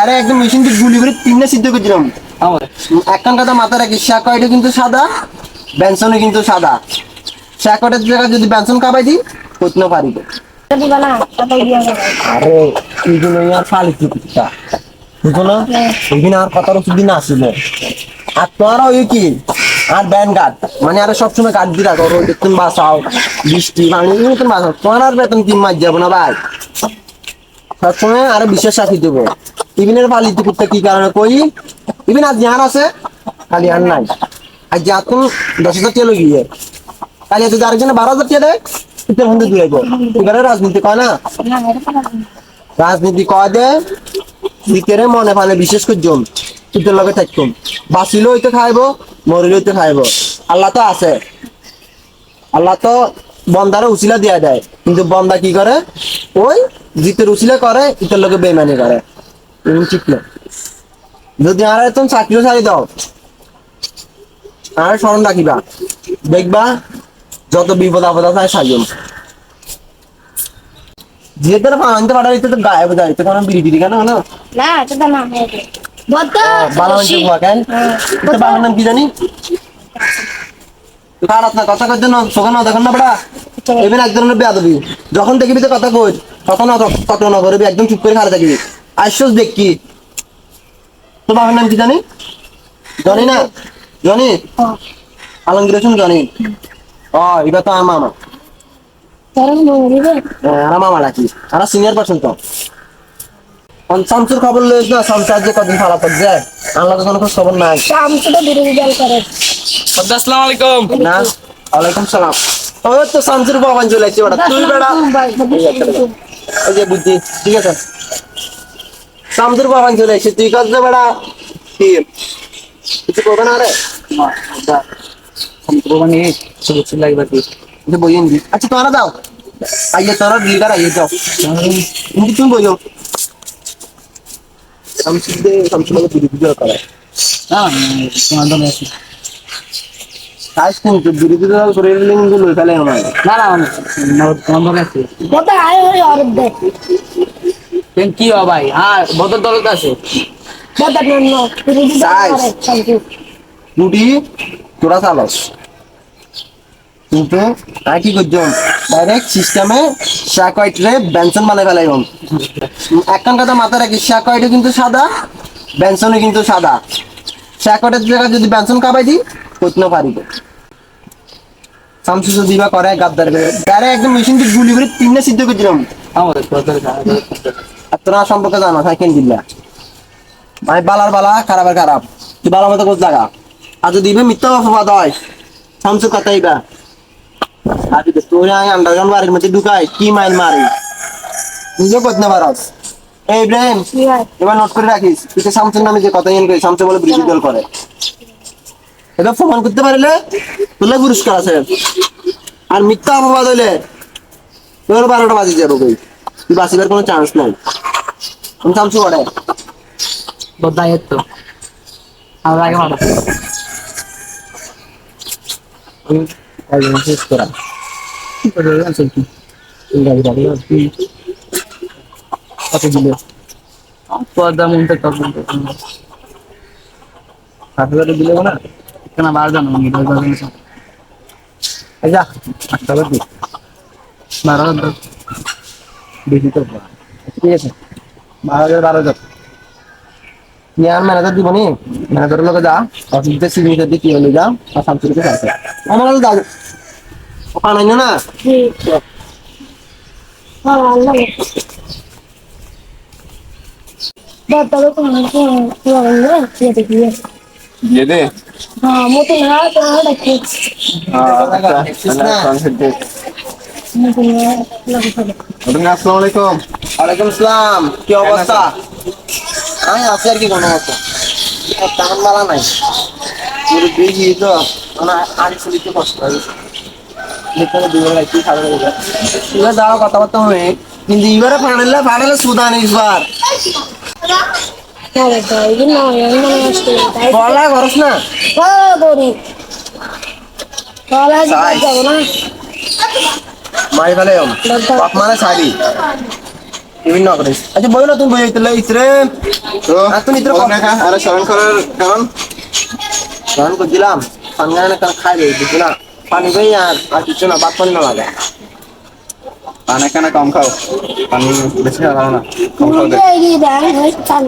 Direct একদম machine দিয়ে গুলি করে তিনটা সিদ্ধ করে দিলাম। একখান কথা মাথা রাখি, শাকটা কিন্তু সাদা, বেনসনও কিন্তু সাদা। শাকটের জায়গায় যদি বেনসন খাবাই দিই করতে পারিব। আরে এইগুলো আর ফালিতে পিঠা বুঝো না, এইখানে আর কথার ওষুধ দিন আসিল। আর তোমারও ওই কি আর ব্যান গার্ড মানে আর সবসময় গার্ড দিয়ে রাখো, ওই তুমি বাঁচাও বৃষ্টি পানি তুমি বাঁচাও, তোমার আর বেতন 3 মাস যাবো না ভাই। সবসময় আরো বিশেষ রাখি দেবো। ইভিনের পালিতে করতে কি কারণে কই ইভিন আজ যার আছে খালি আর নাই। আর যা তুমি 10,000 টাকা গিয়ে কালি যদি আরেকজনে 12,000 টাকা দেয় শীতের মধ্যে দিয়ে যাবো। এবারে রাজনীতি কয় না, রাজনীতি কয় দে শীতের মনে পালে বিশেষ করে জম শীতের লগে থাকতুম, বাঁচিলেও হইতে খাইবো মরিলেও হইতে খাইবো। আল্লাহ তো আছে, আল্লাহ তো বন্দারে উচিলা দিয়া দেয়, কিন্তু বন্দা কি করে ওই জিতের উচিলা করে ইতের লোকে বেইমানি করে। ঠিক না, যদি আর তুমি চাকরিও ছাড়ি দাও আর স্মরণ রাখিবা, দেখবা যত বিপদ আপদ আছে সাজুন যেদের আনতে পাঠার তো গায়ে বোঝা তো কোনো বিড়ি টিড়ি কেন হলো না এটা না ভালো হয়েছে কেন এটা বাবার নাম কি জানি খারাপ না কথা কইতে না শোকানো দেখেন না বড়া। এবার এক ধরনের বেয়াদবি, যখন দেখবি তো কথা কই তখন কত না করবি, একদম চুপ করে খাড়া থাকবি। আশ্বাস দেখ কি তোর বাবার নাম কি জানি, জানি না জানি আলমগীর হোসেন জানি। এবার তো আমার মামা, আমার মামা ডাকি আর সিনিয়র পার্সন তো শামসুর খবর লইস না, শামসুর যে কদিন খারাপ করছে আল্লাহ তো কোনো খবর নাই। শামসুটা বিরোধী দল করে। আসসালামু আলাইকুম। না ওয়ালাইকুম সালাম। ওই তো শামসুর বাবান চলে আসছে বেটা, তুই বেটা ওই যে বুদ্ধি ঠিক আছে শামসুর বাবান চলে আসছে তুই কাজ বেটা কি কিছু করবে না রে বইয়েন দি। আচ্ছা তোমরা যাও আইয়ে তোমরা লিডার আইয়ে যাও কিন্তু তুমি বইও শামসুর দে শামসুর লোক বিরোধী করে কাজ কিন্তু বিরোধী দল করে কিন্তু লই ফেলে না বড় আয় হই আর দে কি হবে ভাই? হ্যাঁ বদর দলত আছে। বড় না বিরোধী দল করে শামসু টুটি তোরা চালস কিন্তু তাই কি করছো ডাইরেক্ট সিস্টেমে শাকোয়েটরে বেনসন বানাই ফেলাইম। একখান কথা মাথা রাখি, শাকোয়েটও কিন্তু সাদা বেনসনও কিন্তু সাদা। শাকোয়েটের জায়গায় যদি বেনসন খাবাই দিই করতে পারিব। শামসু যদি বা করে গাদ্দার ডাইরেক্ট একদম মেশিন দিয়ে গুলি করে তিনটা সিদ্ধ করে দিলাম। আর তোরা সম্পর্কে জানো সাইকেল দিল্লা মানে বালার বালা খারাপের খারাপ, তুই বালা মতো কোচ লাগা। আর যদি মিথ্যা অপবাদ হয় শামসু কথাইবা আর তোর আন্ডারগ্রাউন্ড বাড়ির মধ্যে ঢুকাই কি মাইল মারি নিজেও করতে পারস। এই ইব্রাহিম এবার নোট করে রাখিস, তুই তো শামসুর নামে যে কথা করি শামসু বলে বিরোধী দল করে, এটা প্রমাণ করতে পারলে তোলে পুরস্কার আছে। আর মিথ্যা অপবাদ হইলে তোর 12টা বাজি যাবো কই, তুই বাঁচিবার কোনো চান্স নাই। শামসু করে বদায়ের তো আমরা আগে মারা শেষ করা কত দিল পদা মনটা তখন 7,000 দিলে না কেন বার জানো যা 8,000 দিই 12,000 বেশি তো ঠিক আছে 12,000 ইয়ার ম্যানেজার দিব নি, ম্যানেজারের লোকে যা অফিসে সিগনেচার দিয়ে কি হলে যা আর শামসুরকে আছে আমার কাছে যাও পানাই না হ্যাঁ আল্লাহ বড় তো কি হবে কি দেখি দিয়ে দে হ্যাঁ মতো না তো দেখি মতো না আসসালামু আলাইকুম। ওয়ালাইকুম আসসালাম, কি অবস্থা? আমি আছি আর কি কোনো অবস্থা তেমন ভালো নাই, পুরো বেশি তো মানে আগে চলিতে কষ্ট হয় দাও কথাবার্তা হবে কিন্তু এবারে ফাড়ালে সুদান ইসবার বলা করস না মারি ফেলে বাপ মানে শাড়ি বিভিন্ন করে আচ্ছা বই না তুমি বই হইতে ইতরে তো তুমি ইতরে বল না খা আরে শরণ করার কারণ রান করে দিলাম পানি না খাই দিই না পানি ভাই আর কিছু না ভাত পানি না লাগে পানি কেন কম খাও পানি বেশি খাও না কম খাও মুরগি ব্যাং হয়ে চাল